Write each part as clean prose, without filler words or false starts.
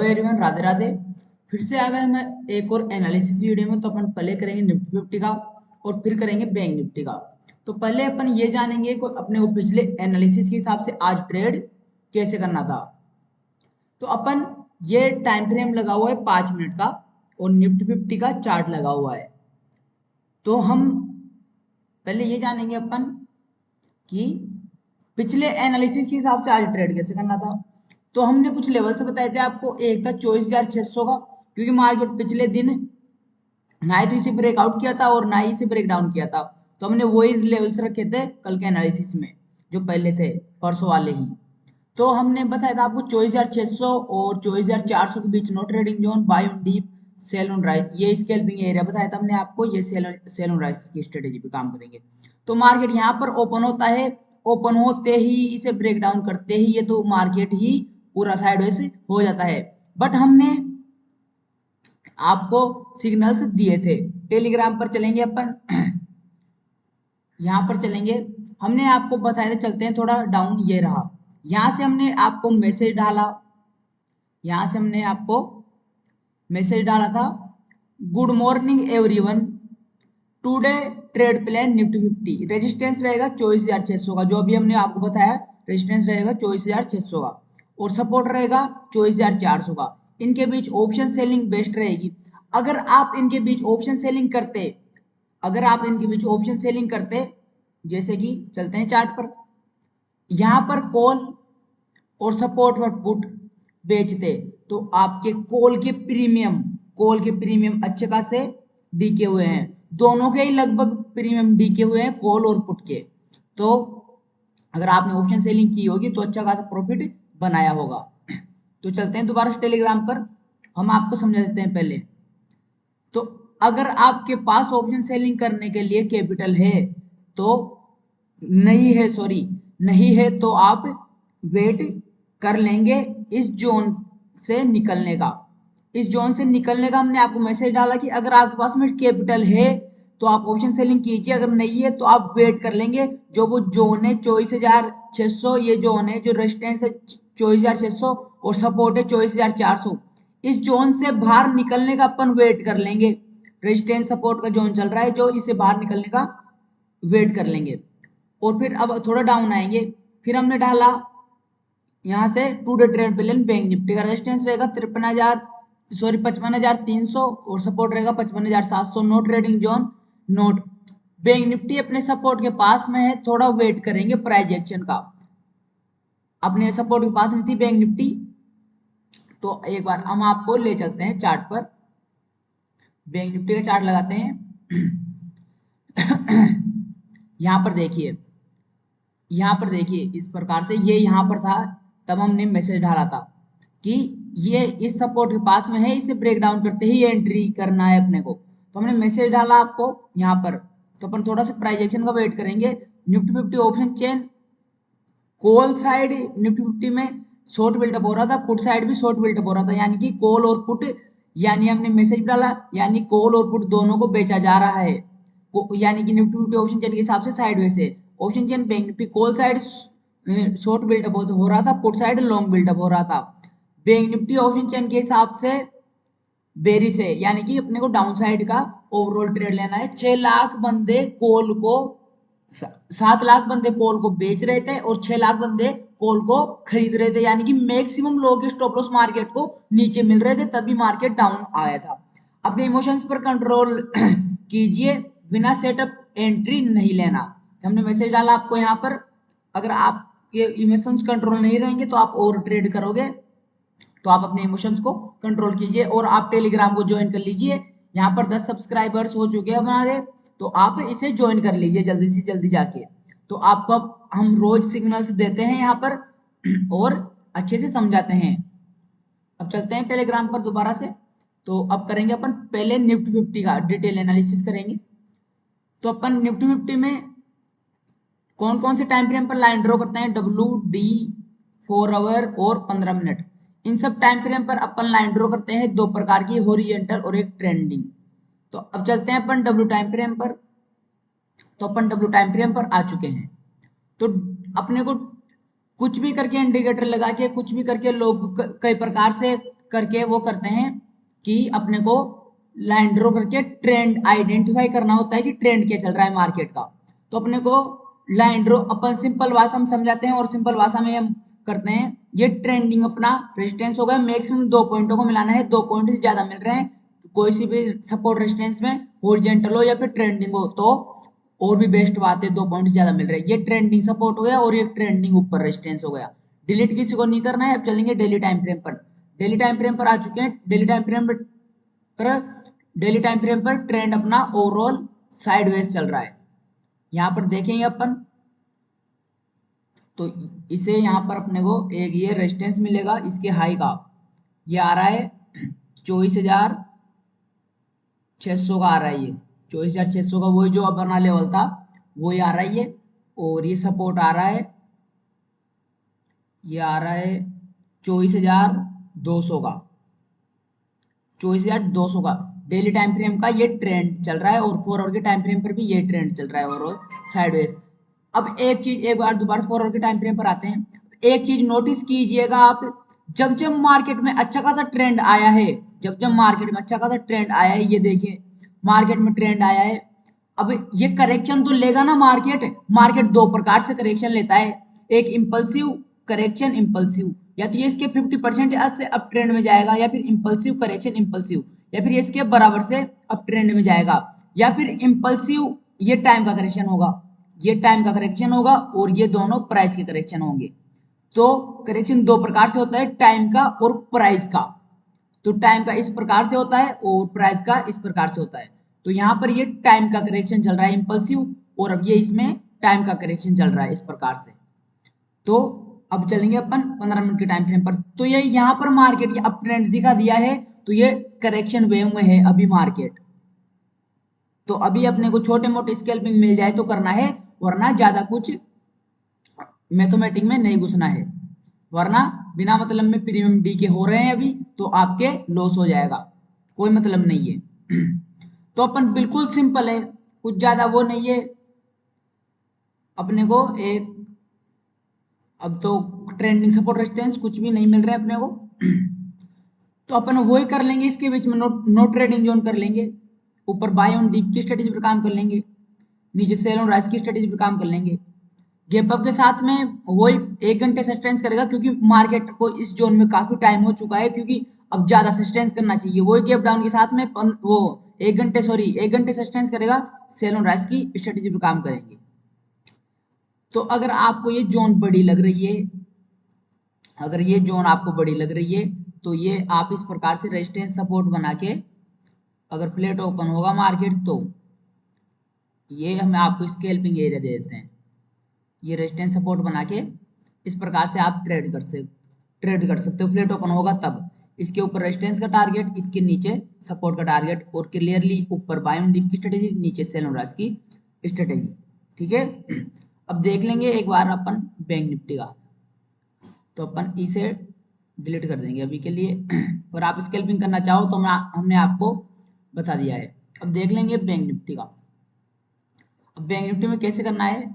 Everyone, Radhe Radhe. फिर से आ गए मैं एक और एनालिसिस वीडियो में। तो अपन पहले करेंगे निफ्टी फिफ्टी का और फिर करेंगे बैंक निफ्टी का। तो पहले अपन ये जानेंगे कि अपने को पिछले एनालिसिस के हिसाब से आज ट्रेड कैसे करना था। तो अपन ये टाइम फ्रेम लगा हुआ है 5 मिनट का और निफ्टी फिफ्टी का चार्ट लगा हुआ है। तो हम पहले ये जानेंगे अपन कि पिछले एनालिसिस के हिसाब से आज ट्रेड कैसे करना था। तो हमने कुछ लेवल्स बताए थे आपको। एक था 24,600 का, क्योंकि मार्केट पिछले दिन ना ही तो इसे ब्रेकआउट किया था और ना ही इसे ब्रेक डाउन किया था। तो हमने वही लेवल्स रखे थे कल के एनालिसिस में, जो पहले थे परसों वाले ही। तो हमने बताया था आपको 24,600 और 24,400 के बीच no trading zone, buy on dip, sell on rise, ये स्कैल्पिंग एरिया बताया था हमने आपको। ये सेल ऑन राइज की स्ट्रेटेजी पे काम करेंगे। तो मार्केट यहाँ पर ओपन होता है, ओपन होते ही इसे ब्रेक डाउन करते ही ये तो मार्केट ही पूरा साइडवेज हो जाता है। बट हमने आपको सिग्नल्स दिए थे। टेलीग्राम पर चलेंगे अपन यहाँ पर चलेंगे। हमने आपको बताया था, चलते हैं थोड़ा डाउन। ये रहा, यहाँ से हमने आपको मैसेज डाला। यहाँ से हमने आपको मैसेज डाला था, good morning everyone, today trade plan Nifty fifty. Resistance रहेगा 24,600 का, जो अभी हमने आपको बताया। रेजिस्टेंस रहेगा 24,600 का और सपोर्ट रहेगा 24,400 का। इनके बीच ऑप्शन सेलिंग बेस्ट रहेगी। अगर आप इनके बीच ऑप्शन सेलिंग करते, अगर आप इनके बीच ऑप्शन सेलिंग करते, जैसे कि चलते हैं चार्ट पर, यहाँ पर कॉल और सपोर्ट पर पुट बेचते, तो आपके कॉल के प्रीमियम अच्छे खासे डीके हुए हैं। दोनों के ही लगभग प्रीमियम डीके हुए हैं, कॉल और पुट के। तो अगर आपने ऑप्शन सेलिंग की होगी तो अच्छा खासा प्रॉफिट बनाया होगा। तो चलते हैं दोबारा से टेलीग्राम पर, हम आपको समझा देते हैं पहले। तो अगर आपके पास ऑप्शन सेलिंग करने के लिए कैपिटल है तो नहीं है, सॉरी, नहीं है तो आप वेट कर लेंगे इस जोन से निकलने का। इस जोन से निकलने का हमने आपको मैसेज डाला कि अगर आपके पास में कैपिटल है तो आप ऑप्शन सेलिंग कीजिए, अगर नहीं है तो आप वेट कर लेंगे। जो वो जोन है 24,600, ये जोन है जो रेजिस्टेंस है 24,600 और सपोर्ट है 24,400। इस जोन से बाहर निकलने का अपन वेट कर लेंगे। रेजिस्टेंस सपोर्ट का जोन चल रहा है, जो इससे बाहर निकलने का वेट कर लेंगे। और फिर अब थोड़ा डाउन आएंगे। फिर हमने डाला यहाँ से today trend plan bank Nifty का। रेजिस्टेंस रहेगा 55,300 और सपोर्ट रहेगा 55,700। No trading zone, note. Bank Nifty अपने सपोर्ट के पास में है, थोड़ा वेट करेंगे प्राइस एक्शन का। अपने सपोर्ट के पास में थी बैंक निफ्टी। तो एक बार हम आपको ले चलते हैं चार्ट पर, बैंक निफ्टी का चार्ट लगाते हैं। यहाँ पर देखिए, यहाँ पर देखिए इस प्रकार से ये यहाँ पर था, तब हमने मैसेज डाला था कि ये इस सपोर्ट के पास में है, इसे ब्रेक डाउन करते ही एंट्री करना है अपने को। तो हमने मैसेज डाला आपको यहाँ पर। तो अपन थोड़ा सा प्राइस एक्शन का वेट करेंगे। Nifty fifty option chain, call side Nifty fifty में शॉर्ट बिल्डअप हो रहा था, पुट साइड भी शॉर्ट बिल्डअप हो रहा था, यानी कि कॉल और पुट, यानी हमने मैसेज डाला यानी कॉल और पुट दोनों को बेचा जा रहा है। यानी कि निफ्टी फिफ्टी ऑप्शन चेन के हिसाब से साइडवेज से option chain bank Nifty call side short buildup हो रहा था, पुट साइड लॉन्ग बिल्डअप हो रहा था। बैंक निफ्टी ऑप्शन चेन के हिसाब से बेरी से, यानी कि अपने को डाउन साइड का ओवरऑल ट्रेड लेना है। 6 लाख बंदे कॉल को, 7 लाख बंदे कॉल को बेच रहे थे और 6 लाख बंदे कॉल को खरीद रहे थे, यानी कि मैक्सिमम लोग स्टॉप लॉस मार्केट को नीचे मिल रहे थे, तभी मार्केट डाउन आया था। अपने इमोशंस पर कंट्रोल कीजिए, बिना सेटअप एंट्री नहीं लेना। हमने मैसेज डाला आपको यहाँ पर। अगर आपके इमोशंस कंट्रोल नहीं रहेंगे तो आप ओवर ट्रेड करोगे। तो आप अपने इमोशंस को कंट्रोल कीजिए और आप टेलीग्राम को ज्वाइन कर लीजिए। यहाँ पर 10 सब्सक्राइबर्स हो चुके हैं हमारे, तो आप इसे ज्वाइन कर लीजिए जल्दी से जल्दी जाके। तो आपको अब हम रोज सिग्नल्स देते हैं यहाँ पर और अच्छे से समझाते हैं। अब चलते हैं टेलीग्राम पर दोबारा से। तो अब करेंगे अपन पहले निफ्टी फिफ्टी का डिटेल एनालिसिस करेंगे। तो अपन निफ्टी फिफ्टी में कौन कौन से टाइम फ्रेम पर लाइन ड्रॉ करते हैं, डब्ल्यू डी, 4 आवर और 15 मिनट। इन सब टाइम फ्रेम पर अपन लाइन ड्रॉ करते हैं, दो प्रकार की, हॉरिजॉन्टल और एक ट्रेंडिंग। तो अब चलते हैं अपन डब्ल्यू टाइम फ्रेम पर। तो अपन डब्ल्यू टाइम फ्रेम पर आ चुके हैं। तो अपने को कुछ भी करके इंडिकेटर लगा के, कुछ भी करके लोग कई प्रकार से करके वो करते हैं कि अपने को लाइन ड्रॉ करके ट्रेंड आइडेंटिफाई करना होता है कि ट्रेंड क्या चल रहा है मार्केट का। तो अपने को लाइन ड्रॉ अपन सिंपल भाषा में समझाते हैं और सिंपल भाषा में हम करते हैं। ये ट्रेंडिंग अपना रेजिस्टेंस हो गया, मैक्सिमम 2 पॉइंटों को मिलाना है, 2 पॉइंट से ज्यादा मिल रहे हैं कोई सी भी सपोर्ट रेजिस्टेंस में, हॉरिजॉन्टल हो या फिर ट्रेंडिंग हो तो और भी बेस्ट बात है, 2 पॉइंट से ज्यादा मिल रहे हैं। ये ट्रेंडिंग सपोर्ट हो गया और ये ट्रेंडिंग ऊपर रेजिस्टेंस हो गया। डिलीट किसी को नहीं करना है। अब चलेंगे डेली टाइम फ्रेम पर। डेली टाइम फ्रेम पर आ चुके हैं। डेली टाइम फ्रेम पर ट्रेंड अपना ओवरऑल साइडवेज चल रहा है। यहाँ पर देखेंगे अपन तो इसे यहाँ पर अपने को एक ये रेजिस्टेंस मिलेगा इसके हाई का, ये आ रहा है 24,600 का आ रहा है। ये 24,600 का वही जो अपना लेवल था वही आ रहा है ये। और ये सपोर्ट आ रहा है, ये आ रहा है 24,200 का, 24,200 का डेली टाइम फ्रेम का ये ट्रेंड चल रहा है। और 4 आवर के टाइम फ्रेम पर भी ये ट्रेंड चल रहा है और साइडवेज। अब एक चीज एक बार दोबारा 4 आवर के टाइम फ्रेम पर आते हैं। एक चीज नोटिस कीजिएगा आप, जब जब मार्केट में अच्छा खासा ट्रेंड आया है, जब जब मार्केट में अच्छा खासा ट्रेंड आया है, ये देखिए मार्केट में ट्रेंड आया है। अब ये करेक्शन तो लेगा ना मार्केट। मार्केट दो प्रकार से करेक्शन लेता है, एक इंपल्सिव करेक्शन, इंपल्सिव या तो ये इसके 50% से अप ट्रेंड में जाएगा, या फिर इंपल्सिव करेक्शन इंपल्सिव, या फिर ये इसके बराबर से अप ट्रेंड में जाएगा, या फिर इंपल्सिव ये टाइम का करेक्शन होगा, ये टाइम का करेक्शन होगा और ये दोनों प्राइस के करेक्शन होंगे। तो करेक्शन दो प्रकार से होता है, टाइम का और प्राइस का। तो टाइम का इस प्रकार से होता है और प्राइस का इस प्रकार से होता है। तो यहाँ पर ये टाइम का करेक्शन चल रहा है इंपल्सिव, और अब ये इसमें टाइम का करेक्शन चल रहा है इस प्रकार से। तो अब चलेंगे अपन 15 मिनट के टाइम फ्रेम पर। तो ये यहाँ पर मार्केट ये अप ट्रेंड दिखा दिया है, तो ये करेक्शन वेव में है अभी मार्केट। तो अभी अपने को छोटे मोटे स्कैल्पिंग मिल जाए तो करना है, वरना ज्यादा कुछ मैथमेटिक में नहीं घुसना है, वरना बिना मतलब में प्रीमियम डी के हो रहे हैं अभी तो आपके लॉस हो जाएगा, कोई मतलब नहीं है। तो अपन बिल्कुल सिंपल है, कुछ ज्यादा वो नहीं है अपने को। एक अब तो ट्रेंडिंग सपोर्ट रेजिस्टेंस कुछ भी नहीं मिल रहा है अपने को। तो अपन वही कर लेंगे, इसके बीच में नो ट्रेडिंग जोन कर लेंगे। ऊपर बाय ऑन डीप की स्ट्रेटेजी पर काम कर लेंगे, नीचे सेल ऑन राइज की स्ट्रेटेजी पर काम कर लेंगे। गैप अप के साथ में वही 1 घंटे सस्टेंस करेगा, क्योंकि मार्केट को इस जोन में काफी टाइम हो चुका है, क्योंकि अब ज्यादा सस्टेंस करना चाहिए। वही गैप डाउन के साथ में वो 1 घंटे सस्टेंस करेगा, सेल ऑन राइज की स्ट्रेटेजी पर काम करेंगे। तो अगर आपको ये जोन बड़ी लग रही है, अगर ये जोन आपको बड़ी लग रही है तो ये आप इस प्रकार से रेजिस्टेंस सपोर्ट बना के, अगर फ्लैट ओपन होगा मार्केट तो ये हमें आपको स्कैल्पिंग एरिया दे देते हैं। ये रेजिस्टेंस सपोर्ट बना के इस प्रकार से आप ट्रेड कर सकते हो। फ्लैट ओपन होगा तब इसके ऊपर रेजिस्टेंस का टारगेट, इसके नीचे सपोर्ट का टारगेट, और क्लियरली ऊपर बाय ऑन डिप की स्ट्रेटेजी, नीचे सेल ऑन राइज की स्ट्रेटेजी। ठीक है। अब देख लेंगे एक बार अपन बैंक निफ्टी का, तो अपन इसे डिलीट कर देंगे अभी के लिए। अगर आप स्कैल्पिंग करना चाहो तो हमने आपको बता दिया है। अब देख लेंगे बैंक निफ्टी का। अब बैंक निफ्टी में कैसे करना है।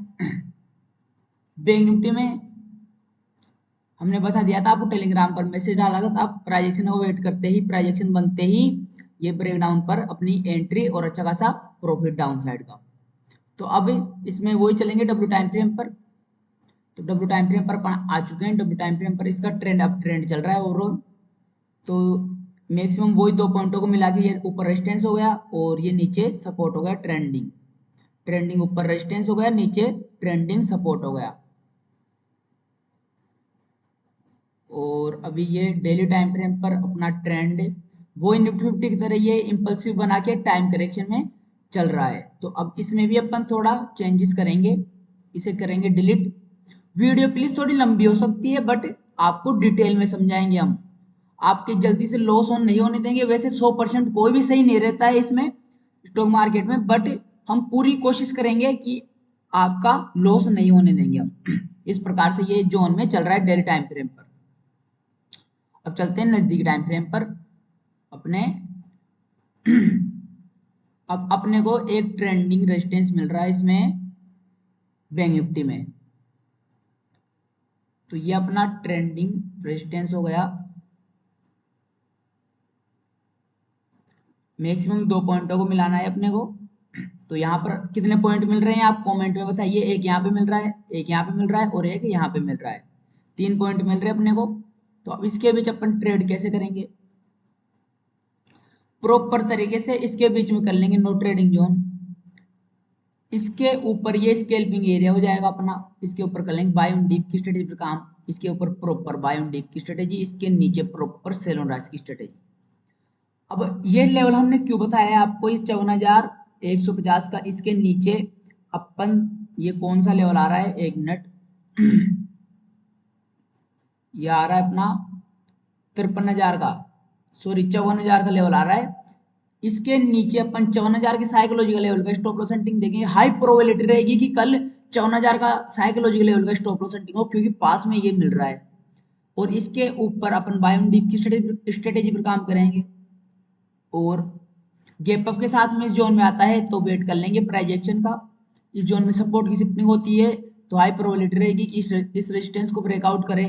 बैंक निफ्टी में हमने बता दिया था आपको, टेलीग्राम पर मैसेज डाला था, आप प्राइजेक्शन को वेट करते ही, प्राइजेक्शन बनते ही ये ब्रेकडाउन पर अपनी एंट्री और अच्छा खासा प्रॉफिट डाउन साइड का। तो अब इसमें वही चलेंगे डब्ल्यू टाइम फ्रेम पर। तो डब्ल्यू टाइम फ्रेम पर आ चुके हैं। डब्ल्यू टाइम फ्रेम पर इसका ट्रेंड अप ट्रेंड चल रहा है ओवरऑल। तो मैक्सिमम वही 2 पॉइंटों को मिला के ये ऊपर रेजिस्टेंस हो गया और ये नीचे सपोर्ट हो गया, ट्रेंडिंग। ट्रेंडिंग ऊपर रेजिस्टेंस हो गया, नीचे ट्रेंडिंग सपोर्ट हो गया। और अभी ये डेली टाइम फ्रेम पर अपना ट्रेंड वो निफ्टी 50 की तरह ये इंपल्सिव बना के टाइम करेक्शन में चल रहा है। तो अब इसमें भी अपन थोड़ा चेंजेस करेंगे, इसे करेंगे डिलीट। वीडियो प्लीज थोड़ी लंबी हो सकती है, बट आपको डिटेल में समझाएंगे हम, आपके जल्दी से लॉस ऑन नहीं होने देंगे। वैसे 100% कोई भी सही नहीं रहता है इसमें स्टॉक मार्केट में, बट हम पूरी कोशिश करेंगे कि आपका लॉस नहीं होने देंगे हम। इस प्रकार से ये जोन में चल रहा है डेली टाइम फ्रेम पर। अब चलते हैं नजदीकी टाइम फ्रेम पर अपने। अब अपने को एक ट्रेंडिंग रेजिस्टेंस मिल रहा है इसमें बैंक निफ्टी में। तो ये अपना ट्रेंडिंग रेजिस्टेंस हो गया, मैक्सिमम 2 पॉइंटों को मिलाना है अपने को। तो यहाँ पर कितने पॉइंट मिल रहे हैं आप कमेंट में बताइए। एक यहाँ पे मिल रहा है, एक यहाँ पे मिल रहा है और एक यहाँ पे मिल रहा है। 3 पॉइंट मिल रहे हैं अपने को। तो अब इसके बीच अपन ट्रेड कैसे करेंगे? प्रॉपर तरीके से इसके बीच में कर लेंगे नो ट्रेडिंग जोन। इसके ऊपर ये स्केल्पिंग एरिया हो जाएगा अपना। इसके ऊपर कर लेंगे बाय ऑन डिप की स्ट्रेटेजी पर काम। इसके ऊपर प्रॉपर बाय ऑन डिप की स्ट्रेटेजी, इसके नीचे प्रॉपर सेल ऑन राइज की स्ट्रेटेजी। अब ये लेवल हमने क्यों बताया है आपको, इस 54,150 का इसके नीचे अपन, ये कौन सा लेवल आ रहा है, एक मिनट, ये आ रहा है अपना 53,000 का, सॉरी 54,000 का लेवल आ रहा है। इसके नीचे अपन 54,000 की साइकोलॉजिकल लेवल का स्टॉप लॉस सेटिंग देखेंगे। हाई प्रोबेबिलिटी रहेगी कि कल 54,000 का साइकोलॉजिकल लेवल का स्टॉप लॉस सेटिंग हो, क्योंकि पास में ये मिल रहा है। और इसके ऊपर अपन बाय ऑन डिप की स्ट्रेटेजी पर काम करेंगे। और गैप अप के साथ में इस जोन में आता है तो वेट कर लेंगे प्राइस एक्शन का। इस जोन में सपोर्ट की शिफ्टिंग होती है तो हाई प्रोबेबिलिटी रहेगी कि इस रेजिस्टेंस को ब्रेकआउट करे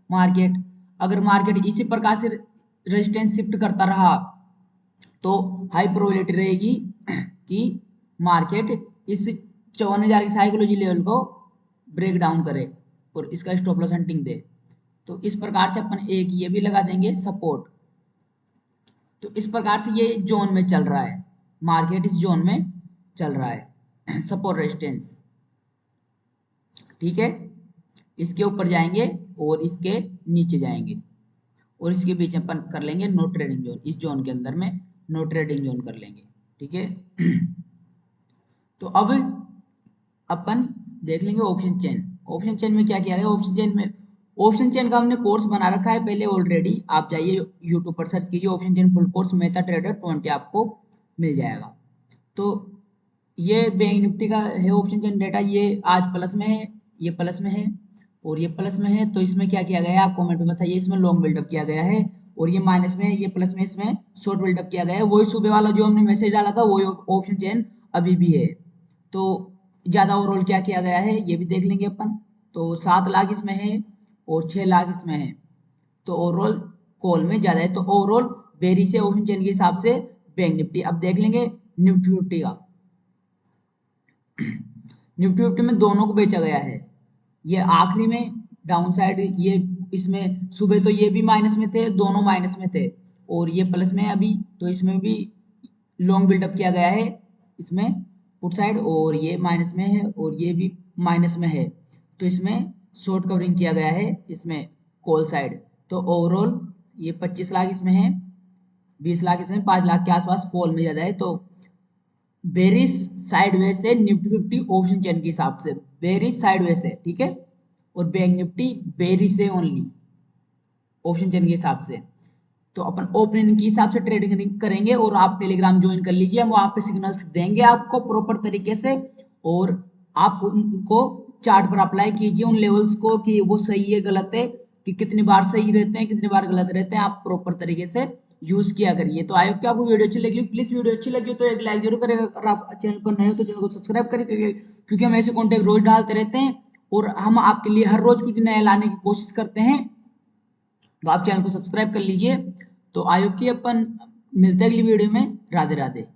मार्केट। अगर मार्केट इसी प्रकार से रेजिस्टेंस शिफ्ट करता रहा तो हाई प्रोबेबिलिटी रहेगी कि मार्केट इस 54,000 की साइकोलॉजी लेवल को ब्रेक डाउन करे और इसका स्टॉप लॉस हंटिंग दे। तो इस प्रकार से अपन एक ये भी लगा देंगे सपोर्ट। तो इस प्रकार से ये जोन में चल रहा है, मार्केट इस जोन में चल रहा है सपोर्ट रेजिस्टेंस, ठीक है। इसके ऊपर जाएंगे और इसके नीचे जाएंगे और इसके बीच में अपन कर लेंगे नो ट्रेडिंग जोन। इस जोन के अंदर में नो ट्रेडिंग जोन कर लेंगे, ठीक है। तो अब अपन देख लेंगे ऑप्शन चेन। ऑप्शन चेन में क्या किया गया, ऑप्शन चेन का हमने कोर्स बना रखा है पहले ऑलरेडी। आप जाइए यूट्यूब पर सर्च कीजिए option chain full course Meta trader 20, आपको मिल जाएगा। तो ये बैंक निफ्टी का है ऑप्शन चेन डेटा। ये आज प्लस में है, ये प्लस में है और ये प्लस में है। तो इसमें क्या किया गया है आप कमेंट में बताइए। इसमें लॉन्ग बिल्डअप किया गया है और ये माइनस में है, ये प्लस में, इसमें शॉर्ट बिल्डअप किया गया है। वही सुबह वाला जो हमने मैसेज डाला था वही ऑप्शन चेन अभी भी है। तो ज्यादा ओवरऑल क्या किया गया है ये भी देख लेंगे अपन। तो 7 लाख इसमें है और 6 लाख इसमें है। तो ओवरऑल कॉल में ज्यादा है। तो ओवरऑल बेरी से ऑप्शन चेन के हिसाब से बैंक निफ्टी। अब देख लेंगे निफ्टी फिफ्टी का। निफ्टी फिफ्टी में दोनों को बेचा गया है। ये आखिरी में डाउन साइड, ये इसमें सुबह तो ये भी माइनस में थे, दोनों माइनस में थे और ये प्लस में है अभी। तो इसमें भी लॉन्ग बिल्डअप किया गया है इसमें पुट साइड, और ये माइनस में है और ये भी माइनस में है। तो इसमें शॉर्ट कवरिंग किया गया है इसमें कॉल साइड। तो ओवरऑल ये 25 लाख इसमें है, 20 लाख इसमें, 5 लाख के आसपास कॉल में ज्यादा है। तो बेरिस साइडवेज से निफ्टी फिफ्टी ऑप्शन चेन के हिसाब से बेरिस साइडवेज से, ठीक है। और बैंक निफ्टी बेरिस से ओनली ऑप्शन चेन के हिसाब से। तो अपन ओपनिंग के हिसाब से ट्रेडिंग करेंगे और आप टेलीग्राम ज्वाइन कर लीजिए। हम वहां पे सिग्नल्स देंगे आपको प्रॉपर तरीके से और आप उनको चार्ट पर अप्लाई कीजिए उन लेवल्स को कि वो सही है गलत है, कि कितनी बार सही रहते हैं कितनी बार गलत रहते हैं, आप प्रॉपर तरीके से यूज किया करिए। तो आई होप कि आपको वीडियो अच्छी लगी। प्लीज वीडियो अच्छी लगी हो तो एक लाइक जरूर करेगा। अगर आप चैनल पर नए हो तो चैनल को सब्सक्राइब करें, क्योंकि हम ऐसे कॉन्टेंट रोज डालते रहते हैं और हम आपके लिए हर रोज कुछ नया लाने की कोशिश करते हैं। तो आप चैनल को सब्सक्राइब कर लीजिए। तो आई होप कि अपन मिलते हैं अगली वीडियो में। राधे राधे।